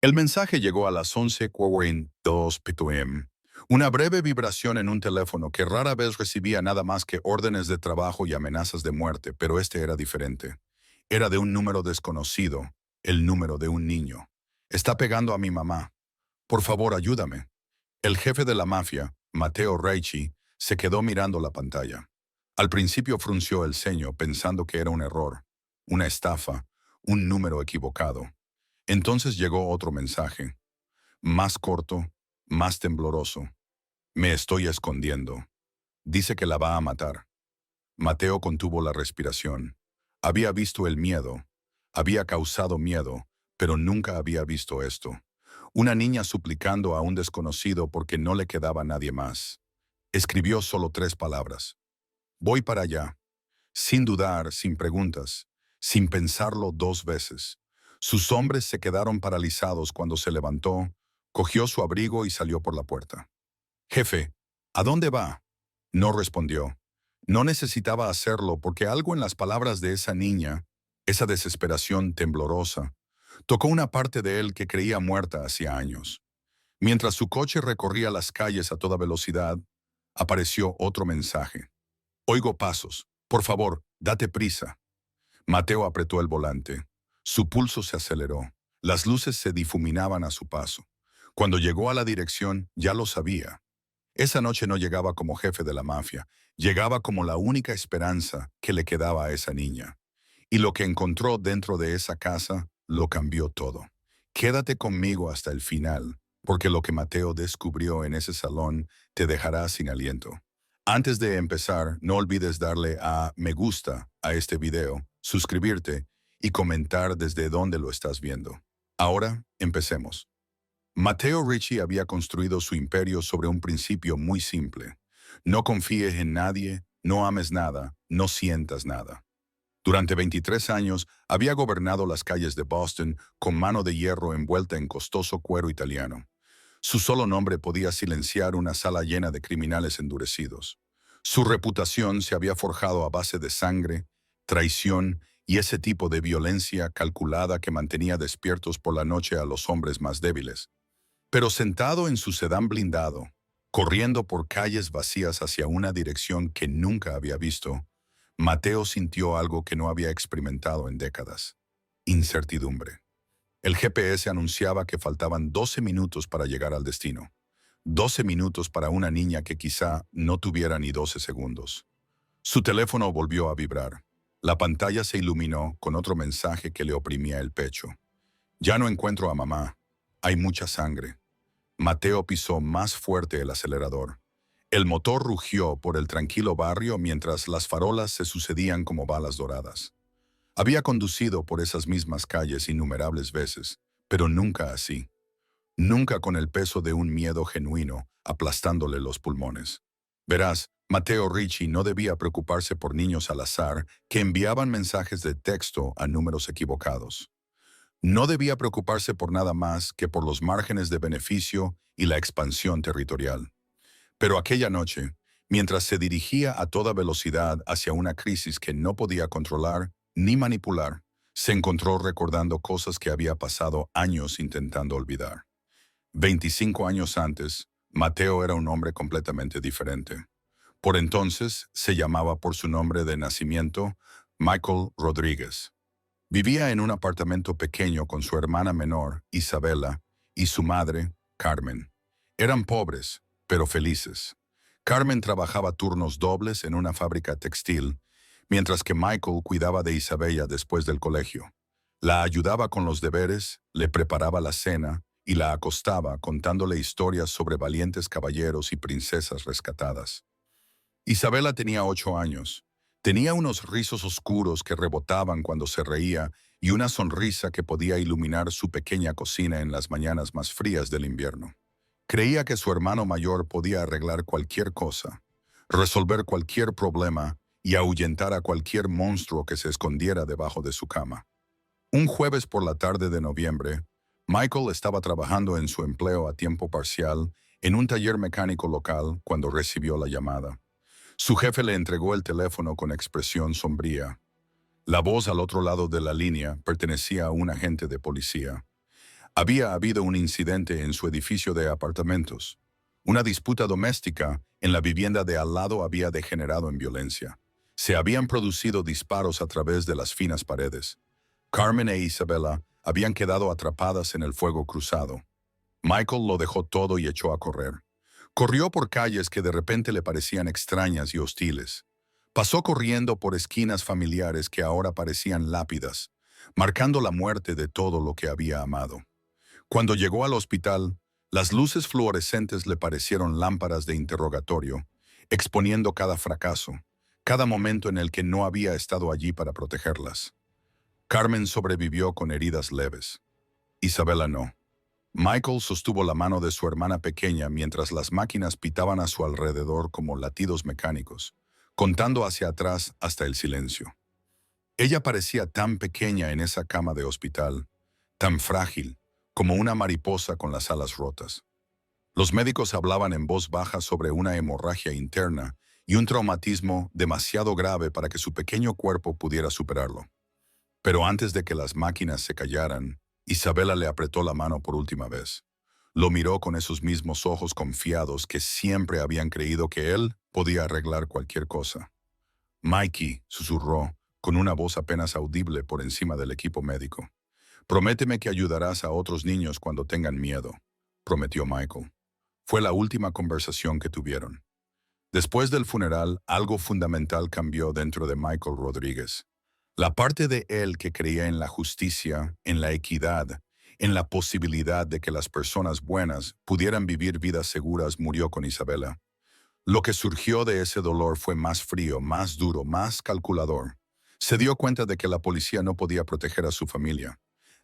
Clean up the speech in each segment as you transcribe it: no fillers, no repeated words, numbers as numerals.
El mensaje llegó a las 11:42 p.m. Una breve vibración en un teléfono que rara vez recibía nada más que órdenes de trabajo y amenazas de muerte, pero este era diferente. Era de un número desconocido, el número de un niño. Está pegando a mi mamá. Por favor, ayúdame. El jefe de la mafia, Matteo Ricci, se quedó mirando la pantalla. Al principio frunció el ceño pensando que era un error, una estafa, un número equivocado. Entonces llegó otro mensaje, más corto, más tembloroso. Me estoy escondiendo. Dice que la va a matar. Mateo contuvo la respiración. Había visto el miedo. Había causado miedo, pero nunca había visto esto. Una niña suplicando a un desconocido porque no le quedaba nadie más. Escribió solo 3 palabras. Voy para allá. Sin dudar, sin preguntas, sin pensarlo 2 veces. Sus hombres se quedaron paralizados cuando se levantó, cogió su abrigo y salió por la puerta. Jefe, ¿a dónde va? No respondió. No necesitaba hacerlo porque algo en las palabras de esa niña, esa desesperación temblorosa, tocó una parte de él que creía muerta hacía años. Mientras su coche recorría las calles a toda velocidad, apareció otro mensaje. Oigo pasos. Por favor, date prisa. Mateo apretó el volante. Su pulso se aceleró. Las luces se difuminaban a su paso. Cuando llegó a la dirección, ya lo sabía. Esa noche no llegaba como jefe de la mafia, llegaba como la única esperanza que le quedaba a esa niña. Y lo que encontró dentro de esa casa lo cambió todo. Quédate conmigo hasta el final, porque lo que Mateo descubrió en ese salón te dejará sin aliento. Antes de empezar, no olvides darle a me gusta a este video, suscribirte y comentar desde dónde lo estás viendo. Ahora, empecemos. Matteo Ricci había construido su imperio sobre un principio muy simple. No confíes en nadie, no ames nada, no sientas nada. Durante 23 años había gobernado las calles de Boston con mano de hierro envuelta en costoso cuero italiano. Su solo nombre podía silenciar una sala llena de criminales endurecidos. Su reputación se había forjado a base de sangre, traición y ese tipo de violencia calculada que mantenía despiertos por la noche a los hombres más débiles. Pero sentado en su sedán blindado, corriendo por calles vacías hacia una dirección que nunca había visto, Mateo sintió algo que no había experimentado en décadas: incertidumbre. El GPS anunciaba que faltaban 12 minutos para llegar al destino. 12 minutos para una niña que quizá no tuviera ni 12 segundos. Su teléfono volvió a vibrar. La pantalla se iluminó con otro mensaje que le oprimía el pecho. Ya no encuentro a mamá. Hay mucha sangre. Mateo pisó más fuerte el acelerador. El motor rugió por el tranquilo barrio mientras las farolas se sucedían como balas doradas. Había conducido por esas mismas calles innumerables veces, pero nunca así. Nunca con el peso de un miedo genuino aplastándole los pulmones. Verás, Matteo Ricci no debía preocuparse por niños al azar que enviaban mensajes de texto a números equivocados. No debía preocuparse por nada más que por los márgenes de beneficio y la expansión territorial. Pero aquella noche, mientras se dirigía a toda velocidad hacia una crisis que no podía controlar ni manipular, se encontró recordando cosas que había pasado años intentando olvidar. 25 años antes, Mateo era un hombre completamente diferente. Por entonces, se llamaba por su nombre de nacimiento Michael Rodríguez. Vivía en un apartamento pequeño con su hermana menor, Isabela, y su madre, Carmen. Eran pobres, pero felices. Carmen trabajaba turnos dobles en una fábrica textil, mientras que Michael cuidaba de Isabella después del colegio. La ayudaba con los deberes, le preparaba la cena y la acostaba contándole historias sobre valientes caballeros y princesas rescatadas. Isabela tenía 8 años. Tenía unos rizos oscuros que rebotaban cuando se reía y una sonrisa que podía iluminar su pequeña cocina en las mañanas más frías del invierno. Creía que su hermano mayor podía arreglar cualquier cosa, resolver cualquier problema y ahuyentar a cualquier monstruo que se escondiera debajo de su cama. Un jueves por la tarde de noviembre, Michael estaba trabajando en su empleo a tiempo parcial en un taller mecánico local cuando recibió la llamada. Su jefe le entregó el teléfono con expresión sombría. La voz al otro lado de la línea pertenecía a un agente de policía. Había habido un incidente en su edificio de apartamentos. Una disputa doméstica en la vivienda de al lado había degenerado en violencia. Se habían producido disparos a través de las finas paredes. Carmen e Isabela habían quedado atrapadas en el fuego cruzado. Michael lo dejó todo y echó a correr. Corrió por calles que de repente le parecían extrañas y hostiles. Pasó corriendo por esquinas familiares que ahora parecían lápidas, marcando la muerte de todo lo que había amado. Cuando llegó al hospital, las luces fluorescentes le parecieron lámparas de interrogatorio, exponiendo cada fracaso, cada momento en el que no había estado allí para protegerlas. Carmen sobrevivió con heridas leves. Isabela no. Michael sostuvo la mano de su hermana pequeña mientras las máquinas pitaban a su alrededor como latidos mecánicos, contando hacia atrás hasta el silencio. Ella parecía tan pequeña en esa cama de hospital, tan frágil, como una mariposa con las alas rotas. Los médicos hablaban en voz baja sobre una hemorragia interna y un traumatismo demasiado grave para que su pequeño cuerpo pudiera superarlo. Pero antes de que las máquinas se callaran, Isabela le apretó la mano por última vez. Lo miró con esos mismos ojos confiados que siempre habían creído que él podía arreglar cualquier cosa. Mikey, susurró, con una voz apenas audible por encima del equipo médico. Prométeme que ayudarás a otros niños cuando tengan miedo, prometió Michael. Fue la última conversación que tuvieron. Después del funeral, algo fundamental cambió dentro de Michael Rodríguez. La parte de él que creía en la justicia, en la equidad, en la posibilidad de que las personas buenas pudieran vivir vidas seguras murió con Isabela. Lo que surgió de ese dolor fue más frío, más duro, más calculador. Se dio cuenta de que la policía no podía proteger a su familia.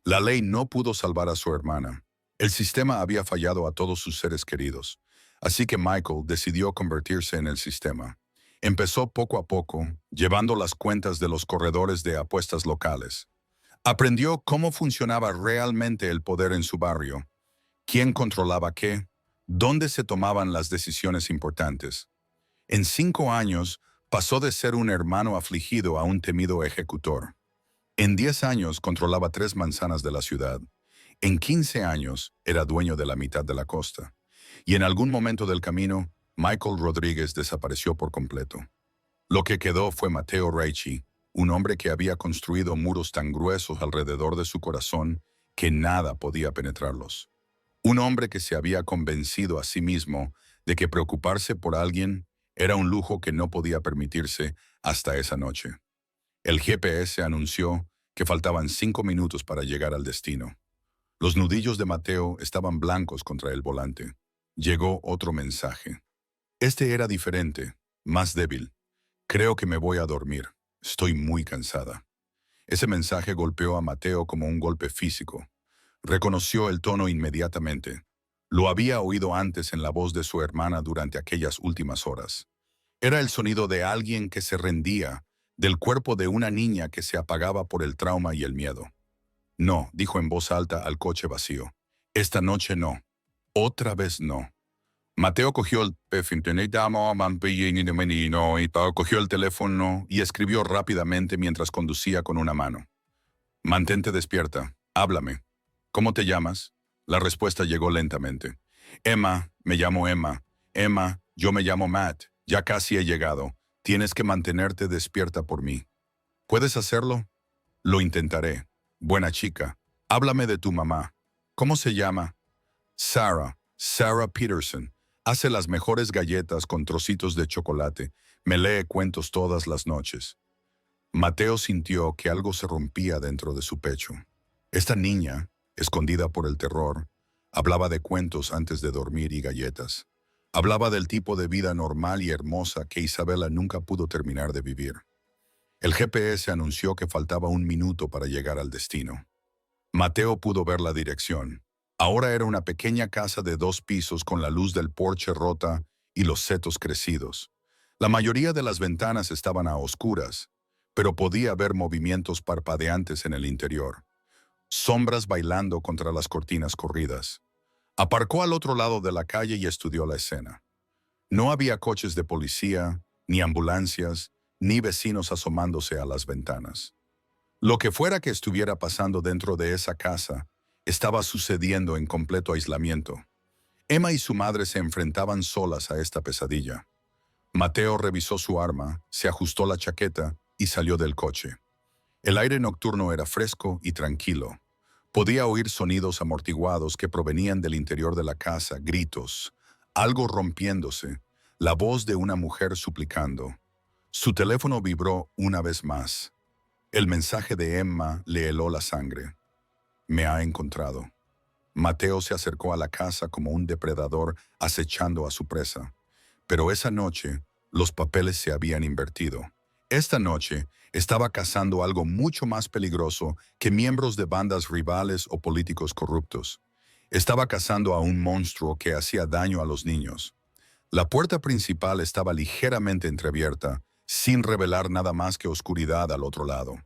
La ley no pudo salvar a su hermana. El sistema había fallado a todos sus seres queridos. Así que Michael decidió convertirse en el sistema. Empezó poco a poco, llevando las cuentas de los corredores de apuestas locales. Aprendió cómo funcionaba realmente el poder en su barrio, quién controlaba qué, dónde se tomaban las decisiones importantes. En 5 años, pasó de ser un hermano afligido a un temido ejecutor. En 10 años controlaba 3 manzanas de la ciudad. En 15 años era dueño de la mitad de la costa. Y en algún momento del camino, Michael Rodríguez desapareció por completo. Lo que quedó fue Mateo Ricci, un hombre que había construido muros tan gruesos alrededor de su corazón que nada podía penetrarlos. Un hombre que se había convencido a sí mismo de que preocuparse por alguien era un lujo que no podía permitirse hasta esa noche. El GPS anunció que faltaban 5 minutos para llegar al destino. Los nudillos de Mateo estaban blancos contra el volante. Llegó otro mensaje. Este era diferente, más débil. Creo que me voy a dormir. Estoy muy cansada. Ese mensaje golpeó a Mateo como un golpe físico. Reconoció el tono inmediatamente. Lo había oído antes en la voz de su hermana durante aquellas últimas horas. Era el sonido de alguien que se rendía, del cuerpo de una niña que se apagaba por el trauma y el miedo. No, dijo en voz alta al coche vacío. Esta noche no. Otra vez no. Mateo cogió el teléfono y escribió rápidamente mientras conducía con una mano. Mantente despierta. Háblame. ¿Cómo te llamas? La respuesta llegó lentamente. Emma, me llamo Emma. Emma, yo me llamo Matt. Ya casi he llegado. Tienes que mantenerte despierta por mí. ¿Puedes hacerlo? Lo intentaré. Buena chica. Háblame de tu mamá. ¿Cómo se llama? Sarah Peterson. Hace las mejores galletas con trocitos de chocolate. Me lee cuentos todas las noches. Mateo sintió que algo se rompía dentro de su pecho. Esta niña, escondida por el terror, hablaba de cuentos antes de dormir y galletas. Hablaba del tipo de vida normal y hermosa que Isabela nunca pudo terminar de vivir. El GPS anunció que faltaba 1 minuto para llegar al destino. Mateo pudo ver la dirección. Ahora era una pequeña casa de 2 pisos con la luz del porche rota y los setos crecidos. La mayoría de las ventanas estaban a oscuras, pero podía ver movimientos parpadeantes en el interior. Sombras bailando contra las cortinas corridas. Aparcó al otro lado de la calle y estudió la escena. No había coches de policía, ni ambulancias, ni vecinos asomándose a las ventanas. Lo que fuera que estuviera pasando dentro de esa casa estaba sucediendo en completo aislamiento. Emma y su madre se enfrentaban solas a esta pesadilla. Mateo revisó su arma, se ajustó la chaqueta y salió del coche. El aire nocturno era fresco y tranquilo. Podía oír sonidos amortiguados que provenían del interior de la casa, gritos, algo rompiéndose, la voz de una mujer suplicando. Su teléfono vibró una vez más. El mensaje de Emma le heló la sangre. Me ha encontrado. Mateo se acercó a la casa como un depredador acechando a su presa. Pero esa noche, los papeles se habían invertido. Esta noche, estaba cazando algo mucho más peligroso que miembros de bandas rivales o políticos corruptos. Estaba cazando a un monstruo que hacía daño a los niños. La puerta principal estaba ligeramente entreabierta, sin revelar nada más que oscuridad al otro lado.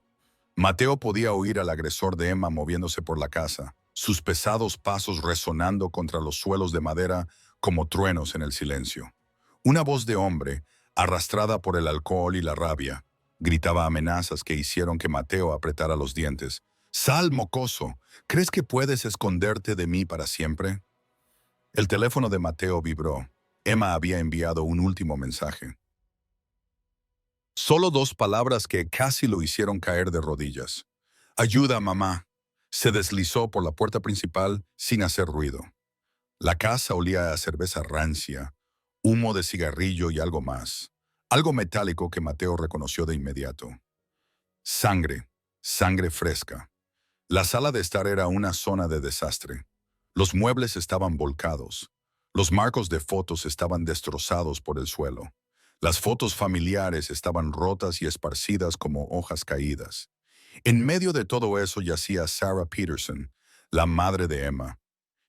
Mateo podía oír al agresor de Emma moviéndose por la casa, sus pesados pasos resonando contra los suelos de madera como truenos en el silencio. Una voz de hombre, arrastrada por el alcohol y la rabia, gritaba amenazas que hicieron que Mateo apretara los dientes. «Sal, mocoso, ¿crees que puedes esconderte de mí para siempre?» El teléfono de Mateo vibró. Emma había enviado un último mensaje. Solo 2 palabras que casi lo hicieron caer de rodillas. «Ayuda, mamá». Se deslizó por la puerta principal sin hacer ruido. La casa olía a cerveza rancia, humo de cigarrillo y algo más. Algo metálico que Mateo reconoció de inmediato. Sangre, sangre fresca. La sala de estar era una zona de desastre. Los muebles estaban volcados. Los marcos de fotos estaban destrozados por el suelo. Las fotos familiares estaban rotas y esparcidas como hojas caídas. En medio de todo eso yacía Sarah Peterson, la madre de Emma.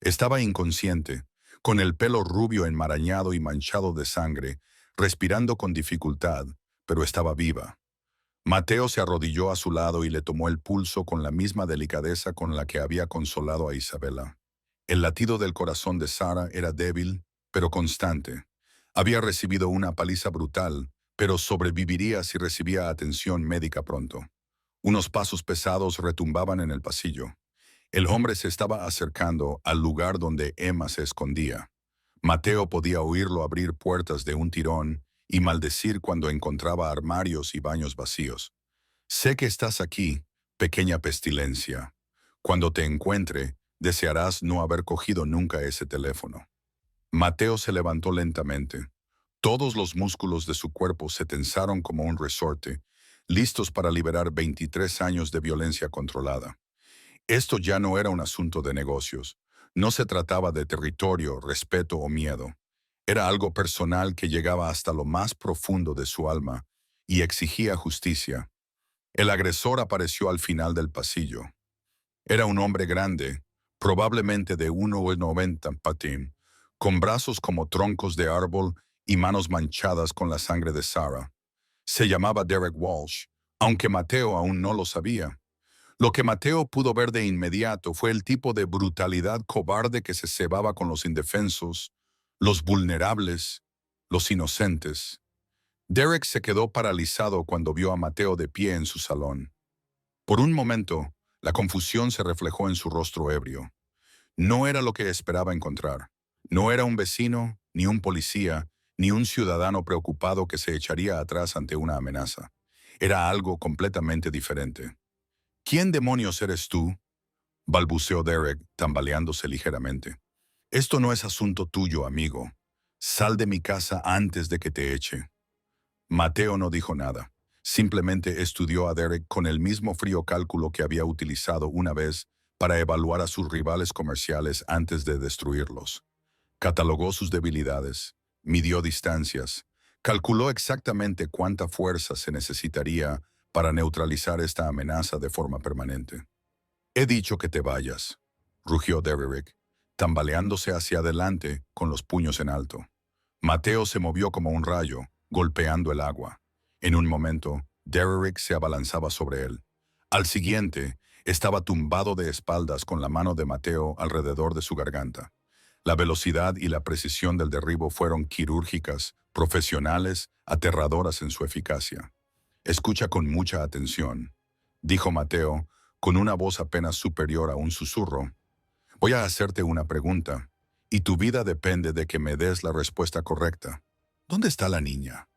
Estaba inconsciente, con el pelo rubio enmarañado y manchado de sangre, respirando con dificultad, pero estaba viva. Mateo se arrodilló a su lado y le tomó el pulso con la misma delicadeza con la que había consolado a Isabela. El latido del corazón de Sarah era débil, pero constante. Había recibido una paliza brutal, pero sobreviviría si recibía atención médica pronto. Unos pasos pesados retumbaban en el pasillo. El hombre se estaba acercando al lugar donde Emma se escondía. Mateo podía oírlo abrir puertas de un tirón y maldecir cuando encontraba armarios y baños vacíos. «Sé que estás aquí, pequeña pestilencia. Cuando te encuentre, desearás no haber cogido nunca ese teléfono». Mateo se levantó lentamente. Todos los músculos de su cuerpo se tensaron como un resorte, listos para liberar 23 años de violencia controlada. Esto ya no era un asunto de negocios. No se trataba de territorio, respeto o miedo. Era algo personal que llegaba hasta lo más profundo de su alma y exigía justicia. El agresor apareció al final del pasillo. Era un hombre grande, probablemente de 1,90 patín, con brazos como troncos de árbol y manos manchadas con la sangre de Sarah. Se llamaba Derek Walsh, aunque Mateo aún no lo sabía. Lo que Mateo pudo ver de inmediato fue el tipo de brutalidad cobarde que se cebaba con los indefensos, los vulnerables, los inocentes. Derek se quedó paralizado cuando vio a Mateo de pie en su salón. Por un momento, la confusión se reflejó en su rostro ebrio. No era lo que esperaba encontrar. No era un vecino, ni un policía, ni un ciudadano preocupado que se echaría atrás ante una amenaza. Era algo completamente diferente. «¿Quién demonios eres tú?», balbuceó Derek, tambaleándose ligeramente. «Esto no es asunto tuyo, amigo. Sal de mi casa antes de que te eche». Mateo no dijo nada. Simplemente estudió a Derek con el mismo frío cálculo que había utilizado una vez para evaluar a sus rivales comerciales antes de destruirlos. Catalogó sus debilidades, midió distancias, calculó exactamente cuánta fuerza se necesitaría para neutralizar esta amenaza de forma permanente. «He dicho que te vayas», rugió Derek, tambaleándose hacia adelante con los puños en alto. Mateo se movió como un rayo, golpeando el agua. En un momento, Derek se abalanzaba sobre él. Al siguiente, estaba tumbado de espaldas con la mano de Mateo alrededor de su garganta. La velocidad y la precisión del derribo fueron quirúrgicas, profesionales, aterradoras en su eficacia. «Escucha con mucha atención», dijo Mateo, con una voz apenas superior a un susurro. Voy a hacerte una pregunta, y tu vida depende de que me des la respuesta correcta. ¿Dónde está la niña?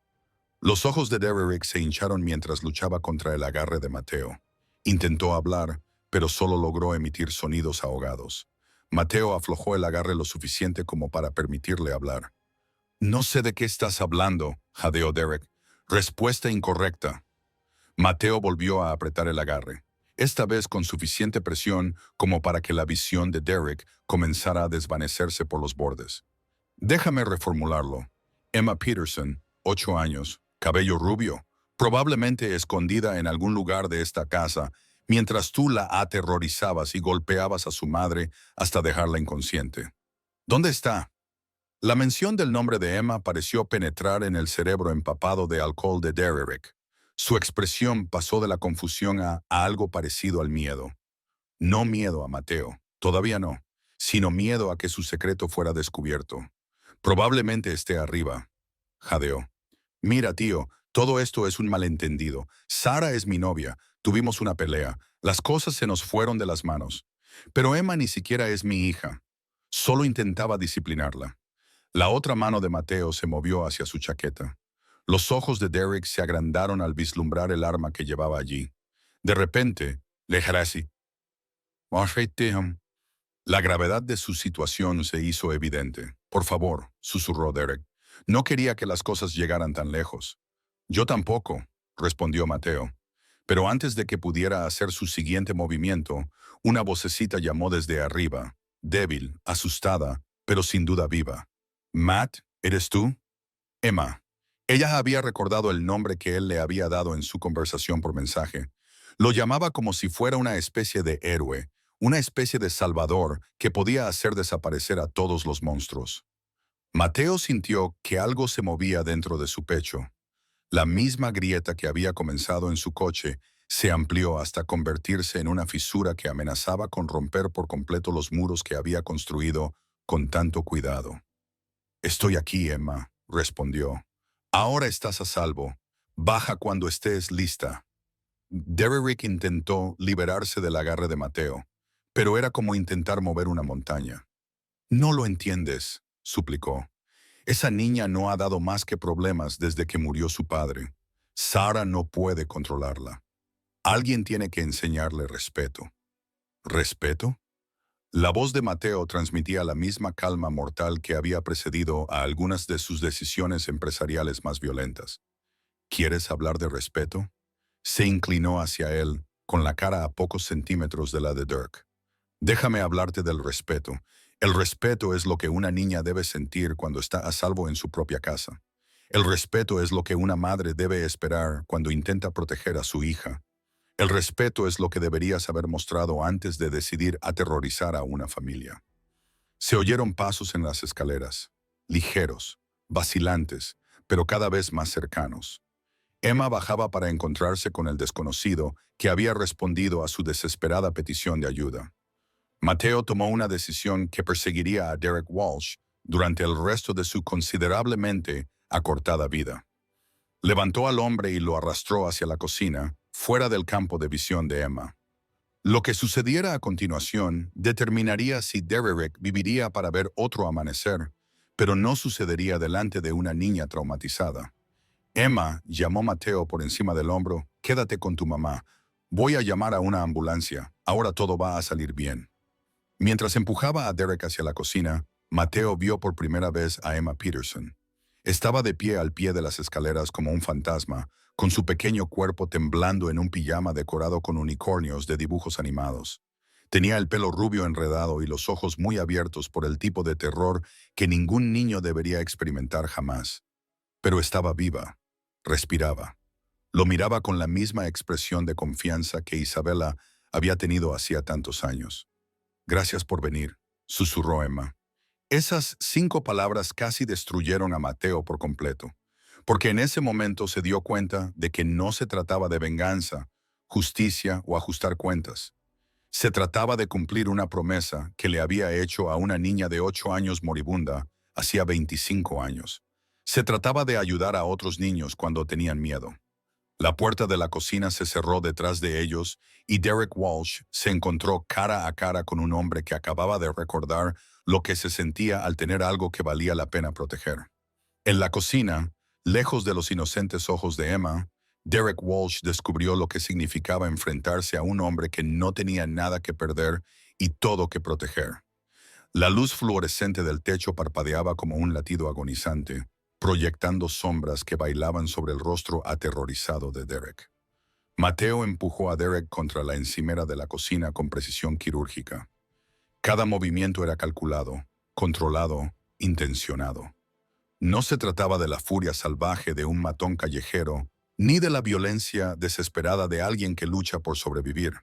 Los ojos de Derrick se hincharon mientras luchaba contra el agarre de Mateo. Intentó hablar, pero solo logró emitir sonidos ahogados. Mateo aflojó el agarre lo suficiente como para permitirle hablar. No sé de qué estás hablando, jadeó Derek. Respuesta incorrecta. Mateo volvió a apretar el agarre, esta vez con suficiente presión como para que la visión de Derek comenzara a desvanecerse por los bordes. Déjame reformularlo. Emma Peterson, 8 años, cabello rubio, probablemente escondida en algún lugar de esta casa, mientras tú la aterrorizabas y golpeabas a su madre hasta dejarla inconsciente. ¿Dónde está? La mención del nombre de Emma pareció penetrar en el cerebro empapado de alcohol de Derrick. Su expresión pasó de la confusión a algo parecido al miedo. No miedo a Mateo, todavía no, sino miedo a que su secreto fuera descubierto. Probablemente esté arriba, jadeó. Mira, tío, todo esto es un malentendido. Sara es mi novia, tuvimos una pelea, las cosas se nos fueron de las manos. Pero Emma ni siquiera es mi hija. Solo intentaba disciplinarla. La otra mano de Mateo se movió hacia su chaqueta. Los ojos de Derek se agrandaron al vislumbrar el arma que llevaba allí. De repente, le jarasi. La gravedad de su situación se hizo evidente. Por favor, susurró Derek. No quería que las cosas llegaran tan lejos. Yo tampoco, respondió Mateo. Pero antes de que pudiera hacer su siguiente movimiento, una vocecita llamó desde arriba, débil, asustada, pero sin duda viva. Matt, ¿eres tú? Emma. Ella había recordado el nombre que él le había dado en su conversación por mensaje. Lo llamaba como si fuera una especie de héroe, una especie de salvador que podía hacer desaparecer a todos los monstruos. Mateo sintió que algo se movía dentro de su pecho. La misma grieta que había comenzado en su coche se amplió hasta convertirse en una fisura que amenazaba con romper por completo los muros que había construido con tanto cuidado. Estoy aquí, Emma, respondió. Ahora estás a salvo. Baja cuando estés lista. Derrick intentó liberarse del agarre de Mateo, pero era como intentar mover una montaña. No lo entiendes, suplicó. Esa niña no ha dado más que problemas desde que murió su padre. Sara no puede controlarla. Alguien tiene que enseñarle respeto. ¿Respeto? La voz de Mateo transmitía la misma calma mortal que había precedido a algunas de sus decisiones empresariales más violentas. ¿Quieres hablar de respeto? Se inclinó hacia él, con la cara a pocos centímetros de la de Dirk. Déjame hablarte del respeto. El respeto es lo que una niña debe sentir cuando está a salvo en su propia casa. El respeto es lo que una madre debe esperar cuando intenta proteger a su hija. El respeto es lo que deberías haber mostrado antes de decidir aterrorizar a una familia. Se oyeron pasos en las escaleras, ligeros, vacilantes, pero cada vez más cercanos. Emma bajaba para encontrarse con el desconocido que había respondido a su desesperada petición de ayuda. Mateo tomó una decisión que perseguiría a Derek Walsh durante el resto de su considerablemente acortada vida. Levantó al hombre y lo arrastró hacia la cocina, fuera del campo de visión de Emma. Lo que sucediera a continuación determinaría si Derrick viviría para ver otro amanecer, pero no sucedería delante de una niña traumatizada. Emma llamó a Mateo por encima del hombro. Quédate con tu mamá. Voy a llamar a una ambulancia. Ahora todo va a salir bien. Mientras empujaba a Derek hacia la cocina, Mateo vio por primera vez a Emma Peterson. Estaba de pie al pie de las escaleras como un fantasma, con su pequeño cuerpo temblando en un pijama decorado con unicornios de dibujos animados. Tenía el pelo rubio enredado y los ojos muy abiertos por el tipo de terror que ningún niño debería experimentar jamás. Pero estaba viva, respiraba. Lo miraba con la misma expresión de confianza que Isabella había tenido hacía tantos años. Gracias por venir, susurró Emma. Esas 5 palabras casi destruyeron a Mateo por completo, porque en ese momento se dio cuenta de que no se trataba de venganza, justicia o ajustar cuentas. Se trataba de cumplir una promesa que le había hecho a una niña de 8 años moribunda hacía 25 años. Se trataba de ayudar a otros niños cuando tenían miedo. La puerta de la cocina se cerró detrás de ellos y Derek Walsh se encontró cara a cara con un hombre que acababa de recordar lo que se sentía al tener algo que valía la pena proteger. En la cocina, lejos de los inocentes ojos de Emma, Derek Walsh descubrió lo que significaba enfrentarse a un hombre que no tenía nada que perder y todo que proteger. La luz fluorescente del techo parpadeaba como un latido agonizante, proyectando sombras que bailaban sobre el rostro aterrorizado de Derek. Mateo empujó a Derek contra la encimera de la cocina con precisión quirúrgica. Cada movimiento era calculado, controlado, intencionado. No se trataba de la furia salvaje de un matón callejero, ni de la violencia desesperada de alguien que lucha por sobrevivir.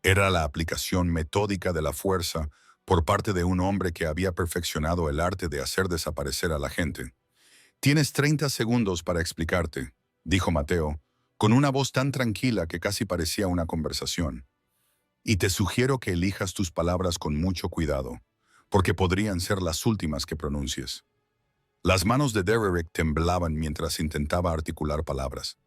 Era la aplicación metódica de la fuerza por parte de un hombre que había perfeccionado el arte de hacer desaparecer a la gente. «Tienes 30 segundos para explicarte», dijo Mateo, con una voz tan tranquila que casi parecía una conversación. «Y te sugiero que elijas tus palabras con mucho cuidado, porque podrían ser las últimas que pronuncies». Las manos de Derek temblaban mientras intentaba articular palabras.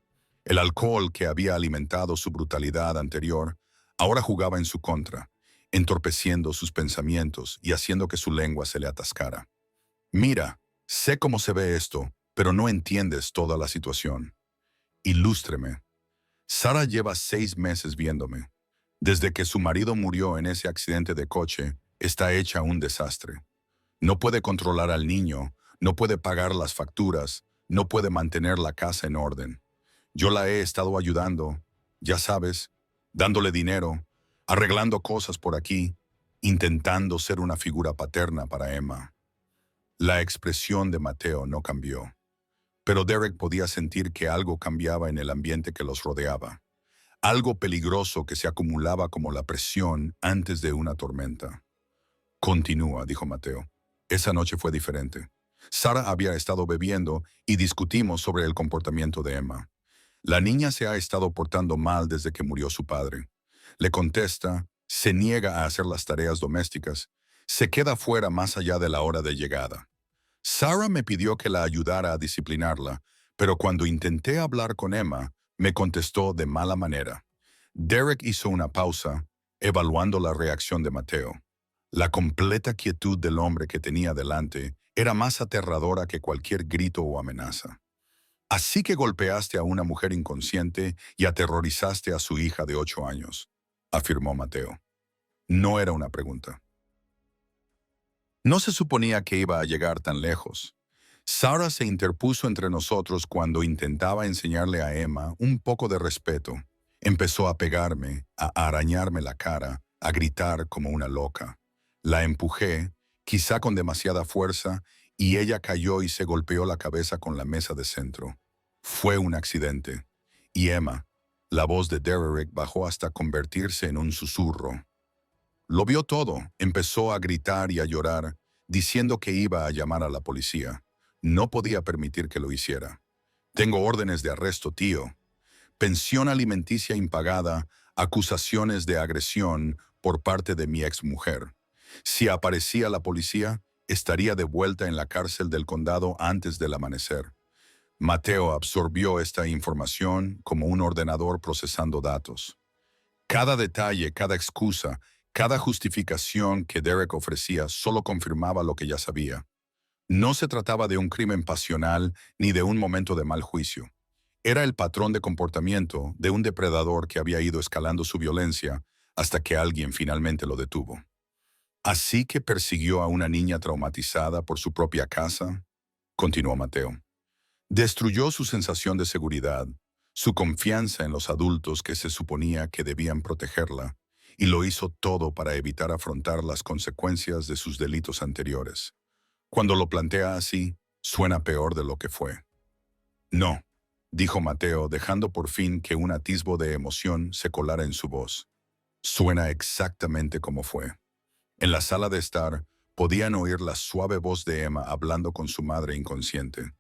El alcohol que había alimentado su brutalidad anterior ahora jugaba en su contra, entorpeciendo sus pensamientos y haciendo que su lengua se le atascara. «Mira, sé cómo se ve esto, pero no entiendes toda la situación. Ilústreme. Sara lleva 6 meses viéndome. Desde que su marido murió en ese accidente de coche, está hecha un desastre. No puede controlar al niño, no puede pagar las facturas, no puede mantener la casa en orden. Yo la he estado ayudando, ya sabes, dándole dinero, arreglando cosas por aquí, intentando ser una figura paterna para Emma». La expresión de Mateo no cambió, pero Derek podía sentir que algo cambiaba en el ambiente que los rodeaba, algo peligroso que se acumulaba como la presión antes de una tormenta. «Continúa», dijo Mateo. «Esa noche fue diferente. Sara había estado bebiendo y discutimos sobre el comportamiento de Emma. La niña se ha estado portando mal desde que murió su padre. Le contesta, se niega a hacer las tareas domésticas, se queda fuera más allá de la hora de llegada. Sara me pidió que la ayudara a disciplinarla, pero cuando intenté hablar con Emma, me contestó de mala manera». Derek hizo una pausa, evaluando la reacción de Mateo. La completa quietud del hombre que tenía delante era más aterradora que cualquier grito o amenaza. «Así que golpeaste a una mujer inconsciente y aterrorizaste a su hija de 8 años», afirmó Mateo. No era una pregunta. No se suponía que iba a llegar tan lejos. Sara se interpuso entre nosotros cuando intentaba enseñarle a Emma un poco de respeto. Empezó a pegarme, a arañarme la cara, a gritar como una loca. La empujé, quizá con demasiada fuerza, y ella cayó y se golpeó la cabeza con la mesa de centro. Fue un accidente. Y Emma, la voz de Derek bajó hasta convertirse en un susurro. Lo vio todo, empezó a gritar y a llorar, diciendo que iba a llamar a la policía. No podía permitir que lo hiciera. «Tengo órdenes de arresto, tío. Pensión alimenticia impagada, acusaciones de agresión por parte de mi exmujer. Si aparecía la policía, estaría de vuelta en la cárcel del condado antes del amanecer». Mateo absorbió esta información como un ordenador procesando datos. Cada detalle, cada excusa, cada justificación que Derek ofrecía solo confirmaba lo que ya sabía. No se trataba de un crimen pasional ni de un momento de mal juicio. Era el patrón de comportamiento de un depredador que había ido escalando su violencia hasta que alguien finalmente lo detuvo. «Así que persiguió a una niña traumatizada por su propia casa», continuó Mateo. «Destruyó su sensación de seguridad, su confianza en los adultos que se suponía que debían protegerla, y lo hizo todo para evitar afrontar las consecuencias de sus delitos anteriores. Cuando lo plantea así, suena peor de lo que fue». «No», dijo Mateo, dejando por fin que un atisbo de emoción se colara en su voz. «Suena exactamente como fue». En la sala de estar, podían oír la suave voz de Emma hablando con su madre inconsciente.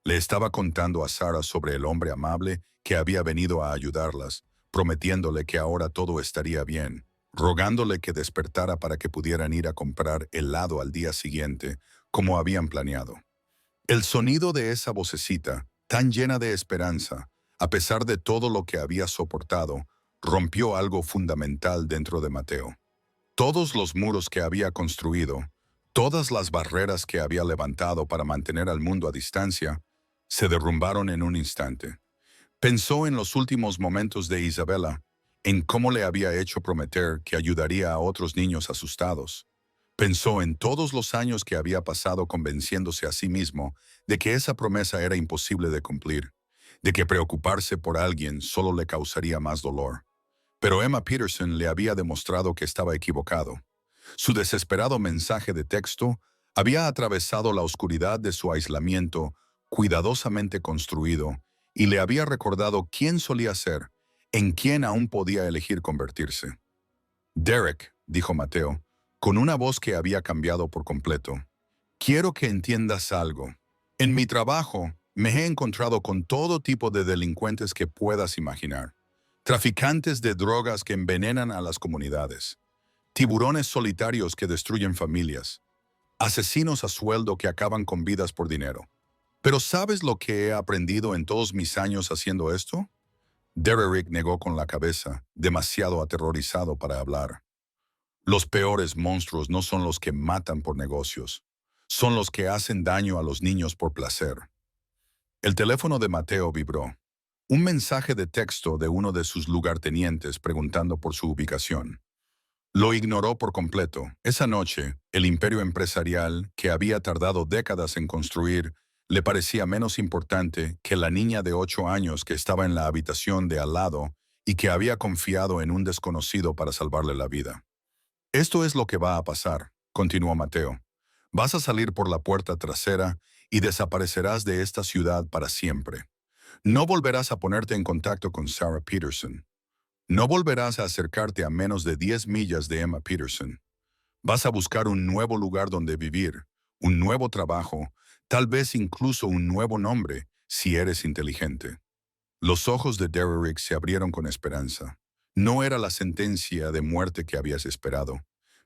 Le estaba contando a Sara sobre el hombre amable que había venido a ayudarlas, prometiéndole que ahora todo estaría bien, rogándole que despertara para que pudieran ir a comprar helado al día siguiente, como habían planeado. El sonido de esa vocecita, tan llena de esperanza, A pesar de todo lo que había soportado, rompió algo fundamental dentro de Mateo. Todos los muros que había construido, todas las barreras que había levantado para mantener al mundo a distancia, se derrumbaron en un instante. Pensó en los últimos momentos de Isabela, en cómo le había hecho prometer que ayudaría a otros niños asustados. Pensó en todos los años que había pasado convenciéndose a sí mismo de que esa promesa era imposible de cumplir, de que preocuparse por alguien solo le causaría más dolor. Pero Emma Peterson le había demostrado que estaba equivocado. Su desesperado mensaje de texto había atravesado la oscuridad de su aislamiento cuidadosamente construido y le había recordado quién solía ser, en quién aún podía elegir convertirse. Derek, dijo Mateo, con una voz que había cambiado por completo, quiero que entiendas algo. En mi trabajo me he encontrado con todo tipo de delincuentes que puedas imaginar. Traficantes de drogas que envenenan a las comunidades. Tiburones solitarios que destruyen familias. Asesinos a sueldo que acaban con vidas por dinero. ¿Pero sabes lo que he aprendido en todos mis años haciendo esto? Derek negó con la cabeza, demasiado aterrorizado para hablar. Los peores monstruos no son los que matan por negocios. Son los que hacen daño a los niños por placer. El teléfono de Mateo vibró. Un mensaje de texto de uno de sus lugartenientes preguntando por su ubicación. Lo ignoró por completo. Esa noche, el imperio empresarial, que había tardado décadas en construir, le parecía menos importante que la niña de 8 años que estaba en la habitación de al lado y que había confiado en un desconocido para salvarle la vida. Esto es lo que va a pasar, continuó Mateo. Vas a salir por la puerta trasera y desaparecerás de esta ciudad para siempre. No volverás a ponerte en contacto con Sarah Peterson. No volverás a acercarte a menos de 10 millas de Emma Peterson. Vas a buscar un nuevo lugar donde vivir, un nuevo trabajo, tal vez incluso un nuevo nombre, si eres inteligente. Los ojos de Derek se abrieron con esperanza. No era la sentencia de muerte que habías esperado.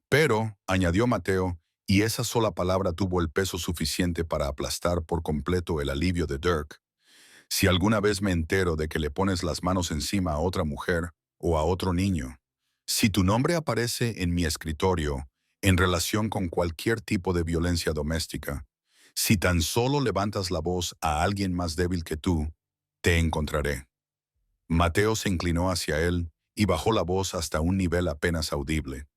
Pero, añadió Mateo, y esa sola palabra tuvo el peso suficiente para aplastar por completo el alivio de Dirk. Si alguna vez me entero de que le pones las manos encima a otra mujer o a otro niño, si tu nombre aparece en mi escritorio en relación con cualquier tipo de violencia doméstica, si tan solo levantas la voz a alguien más débil que tú, te encontraré. Mateo se inclinó hacia él y bajó la voz hasta un nivel apenas audible.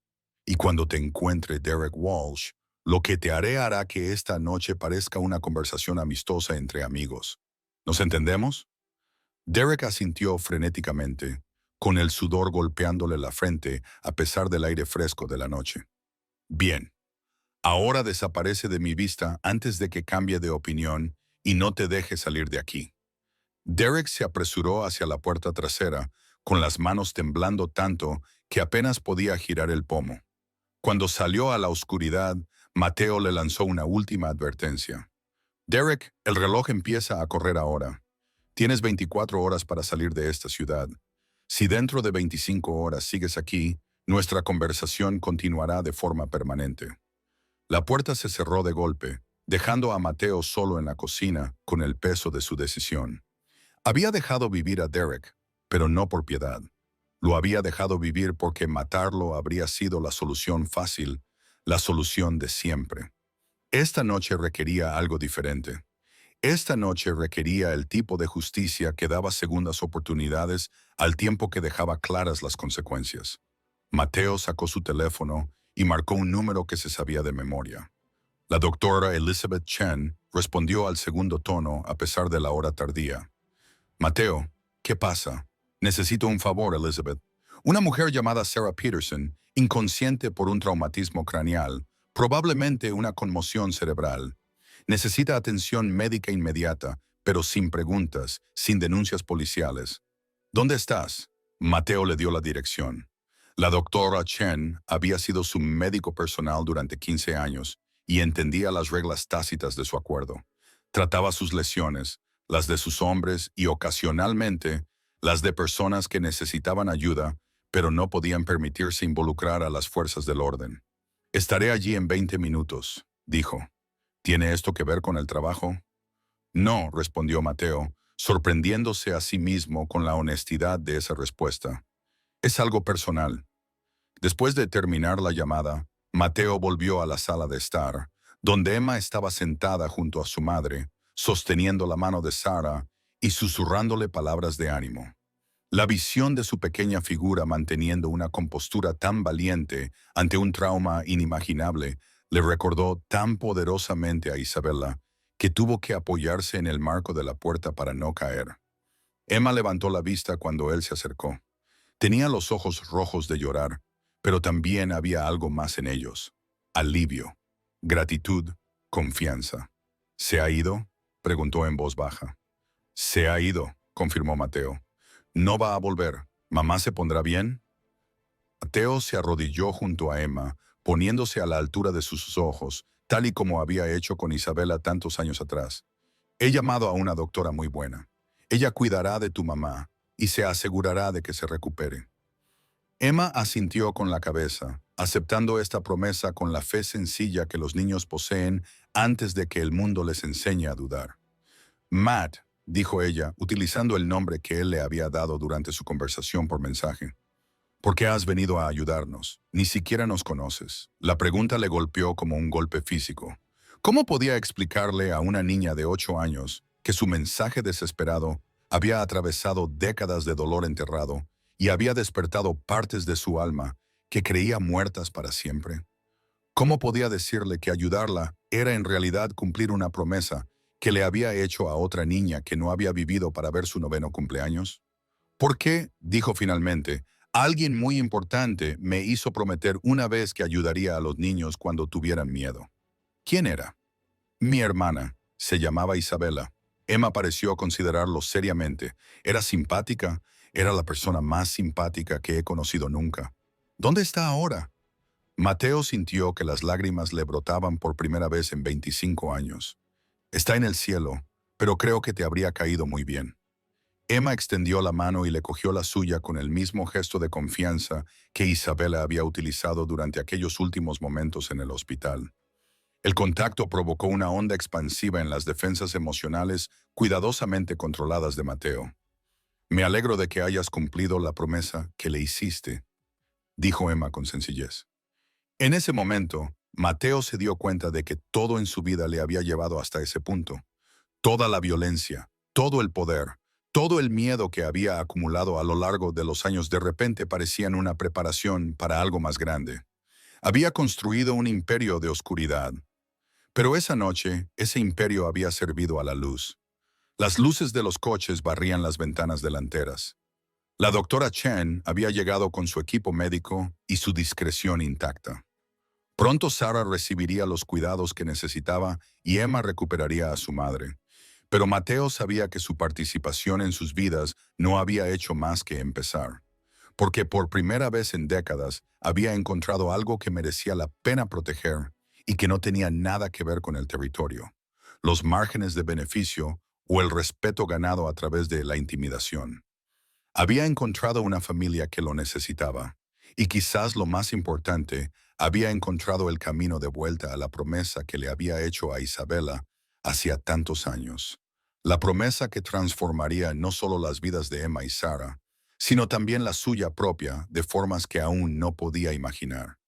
Y cuando te encuentre Derek Walsh, lo que te hará que esta noche parezca una conversación amistosa entre amigos. ¿Nos entendemos? Derek asintió frenéticamente, con el sudor golpeándole la frente a pesar del aire fresco de la noche. Bien. Ahora desaparece de mi vista antes de que cambie de opinión y no te deje salir de aquí. Derek se apresuró hacia la puerta trasera, con las manos temblando tanto que apenas podía girar el pomo. Cuando salió a la oscuridad, Mateo le lanzó una última advertencia. Derek, el reloj empieza a correr ahora. Tienes 24 horas para salir de esta ciudad. Si dentro de 25 horas sigues aquí, nuestra conversación continuará de forma permanente. La puerta se cerró de golpe, dejando a Mateo solo en la cocina con el peso de su decisión. Había dejado vivir a Derek, pero no por piedad. Lo había dejado vivir porque matarlo habría sido la solución fácil, la solución de siempre. Esta noche requería algo diferente. Esta noche requería el tipo de justicia que daba segundas oportunidades al tiempo que dejaba claras las consecuencias. Mateo sacó su teléfono y marcó un número que se sabía de memoria. La doctora Elizabeth Chen respondió al segundo tono a pesar de la hora tardía. Mateo, ¿qué pasa? Necesito un favor, Elizabeth. Una mujer llamada Sarah Peterson, inconsciente por un traumatismo craneal, probablemente una conmoción cerebral. Necesita atención médica inmediata, pero sin preguntas, sin denuncias policiales. ¿Dónde estás? Mateo le dio la dirección. La doctora Chen había sido su médico personal durante 15 años y entendía las reglas tácitas de su acuerdo. Trataba sus lesiones, las de sus hombres y ocasionalmente las de personas que necesitaban ayuda, pero no podían permitirse involucrar a las fuerzas del orden. Estaré allí en 20 minutos, dijo. ¿Tiene esto que ver con el trabajo? No, respondió Mateo, sorprendiéndose a sí mismo con la honestidad de esa respuesta. Es algo personal. Después de terminar la llamada, Mateo volvió a la sala de estar, donde Emma estaba sentada junto a su madre, sosteniendo la mano de Sara y susurrándole palabras de ánimo. La visión de su pequeña figura manteniendo una compostura tan valiente ante un trauma inimaginable le recordó tan poderosamente a Isabella que tuvo que apoyarse en el marco de la puerta para no caer. Emma levantó la vista cuando él se acercó. Tenía los ojos rojos de llorar, pero también había algo más en ellos. Alivio, gratitud, confianza. ¿Se ha ido?, preguntó en voz baja. Se ha ido, confirmó Mateo. No va a volver. ¿Mamá se pondrá bien? Mateo se arrodilló junto a Emma, poniéndose a la altura de sus ojos, tal y como había hecho con Isabela tantos años atrás. He llamado a una doctora muy buena. Ella cuidará de tu mamá y se asegurará de que se recupere. Emma asintió con la cabeza, aceptando esta promesa con la fe sencilla que los niños poseen antes de que el mundo les enseñe a dudar. Matt, dijo ella, utilizando el nombre que él le había dado durante su conversación por mensaje. ¿Por qué has venido a ayudarnos? Ni siquiera nos conoces. La pregunta le golpeó como un golpe físico. ¿Cómo podía explicarle a una niña de 8 años que su mensaje desesperado había atravesado décadas de dolor enterrado y había despertado partes de su alma que creía muertas para siempre? ¿Cómo podía decirle que ayudarla era en realidad cumplir una promesa que le había hecho a otra niña que no había vivido para ver su 9º cumpleaños? ¿Por qué? Dijo finalmente. Alguien muy importante me hizo prometer una vez que ayudaría a los niños cuando tuvieran miedo. ¿Quién era? Mi hermana. Se llamaba Isabela. Emma pareció considerarlo seriamente. Era simpática. Era la persona más simpática que he conocido nunca. ¿Dónde está ahora? Mateo sintió que las lágrimas le brotaban por primera vez en 25 años. Está en el cielo, pero creo que te habría caído muy bien. Emma extendió la mano y le cogió la suya con el mismo gesto de confianza que Isabela había utilizado durante aquellos últimos momentos en el hospital. El contacto provocó una onda expansiva en las defensas emocionales cuidadosamente controladas de Mateo. Me alegro de que hayas cumplido la promesa que le hiciste, dijo Emma con sencillez. En ese momento, Mateo se dio cuenta de que todo en su vida le había llevado hasta ese punto. Toda la violencia, todo el poder, todo el miedo que había acumulado a lo largo de los años de repente parecían una preparación para algo más grande. Había construido un imperio de oscuridad. Pero esa noche, ese imperio había servido a la luz. Las luces de los coches barrían las ventanas delanteras. La doctora Chen había llegado con su equipo médico y su discreción intacta. Pronto Sara recibiría los cuidados que necesitaba y Emma recuperaría a su madre. Pero Mateo sabía que su participación en sus vidas no había hecho más que empezar, porque por primera vez en décadas había encontrado algo que merecía la pena proteger y que no tenía nada que ver con el territorio, los márgenes de beneficio o el respeto ganado a través de la intimidación. Había encontrado una familia que lo necesitaba, y quizás lo más importante, había encontrado el camino de vuelta a la promesa que le había hecho a Isabela hacía tantos años. La promesa que transformaría no solo las vidas de Emma y Sara, sino también la suya propia de formas que aún no podía imaginar.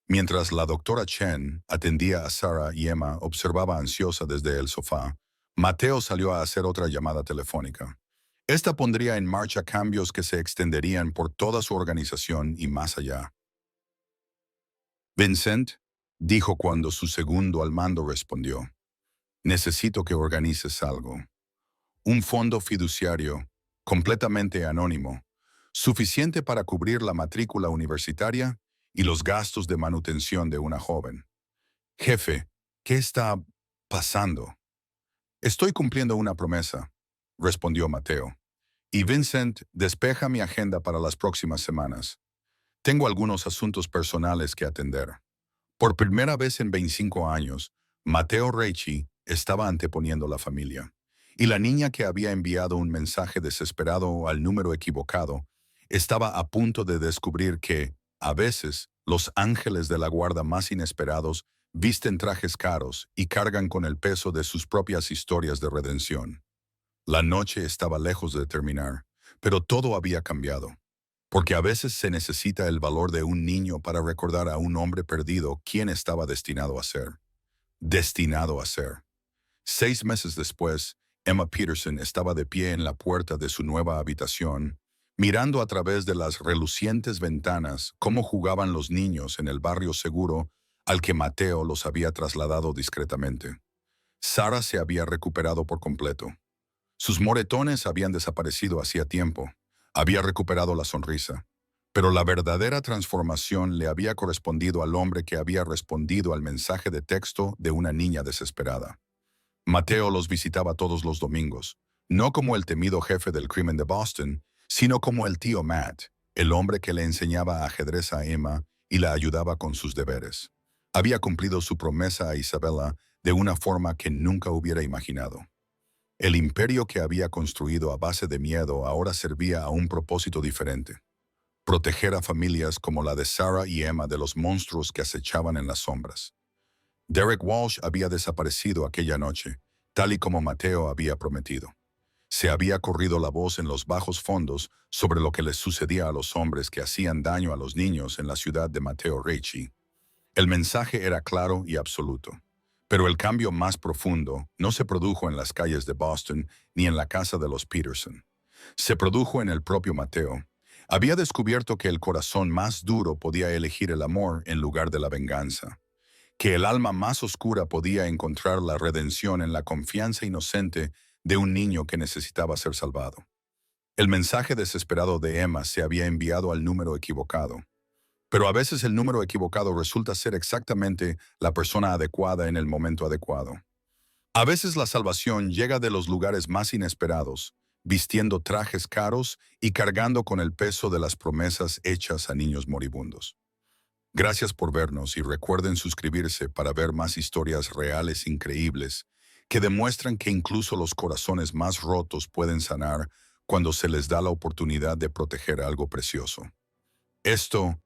Mientras la doctora Chen atendía a Sara y Emma observaba ansiosa desde el sofá, Mateo salió a hacer otra llamada telefónica. Esta pondría en marcha cambios que se extenderían por toda su organización y más allá. Vincent, dijo cuando su segundo al mando respondió, necesito que organices algo. Un fondo fiduciario, completamente anónimo, suficiente para cubrir la matrícula universitaria y los gastos de manutención de una joven. Jefe, ¿qué está pasando? Estoy cumpliendo una promesa, respondió Mateo. Y Vincent, despeja mi agenda para las próximas semanas. Tengo algunos asuntos personales que atender. Por primera vez en 25 años, Mateo Ricci estaba anteponiendo la familia. Y la niña que había enviado un mensaje desesperado al número equivocado estaba a punto de descubrir que, a veces, los ángeles de la guarda más inesperados visten trajes caros y cargan con el peso de sus propias historias de redención. La noche estaba lejos de terminar, pero todo había cambiado. Porque a veces se necesita el valor de un niño para recordar a un hombre perdido quién estaba destinado a ser. Destinado a ser. 6 meses después, Emma Peterson estaba de pie en la puerta de su nueva habitación, mirando a través de las relucientes ventanas cómo jugaban los niños en el barrio seguro al que Mateo los había trasladado discretamente. Sara se había recuperado por completo. Sus moretones habían desaparecido hacía tiempo. Había recuperado la sonrisa. Pero la verdadera transformación le había correspondido al hombre que había respondido al mensaje de texto de una niña desesperada. Mateo los visitaba todos los domingos, no como el temido jefe del crimen de Boston, sino como el tío Matt, el hombre que le enseñaba ajedrez a Emma y la ayudaba con sus deberes. Había cumplido su promesa a Isabella de una forma que nunca hubiera imaginado. El imperio que había construido a base de miedo ahora servía a un propósito diferente: proteger a familias como la de Sarah y Emma de los monstruos que acechaban en las sombras. Derek Walsh había desaparecido aquella noche, tal y como Mateo había prometido. Se había corrido la voz en los bajos fondos sobre lo que les sucedía a los hombres que hacían daño a los niños en la ciudad de Mateo Ricci. El mensaje era claro y absoluto. Pero el cambio más profundo no se produjo en las calles de Boston ni en la casa de los Peterson. Se produjo en el propio Mateo. Había descubierto que el corazón más duro podía elegir el amor en lugar de la venganza, que el alma más oscura podía encontrar la redención en la confianza inocente de un niño que necesitaba ser salvado. El mensaje desesperado de Emma se había enviado al número equivocado. Pero a veces el número equivocado resulta ser exactamente la persona adecuada en el momento adecuado. A veces la salvación llega de los lugares más inesperados, vistiendo trajes caros y cargando con el peso de las promesas hechas a niños moribundos. Gracias por vernos y recuerden suscribirse para ver más historias reales increíbles que demuestran que incluso los corazones más rotos pueden sanar cuando se les da la oportunidad de proteger algo precioso. Esto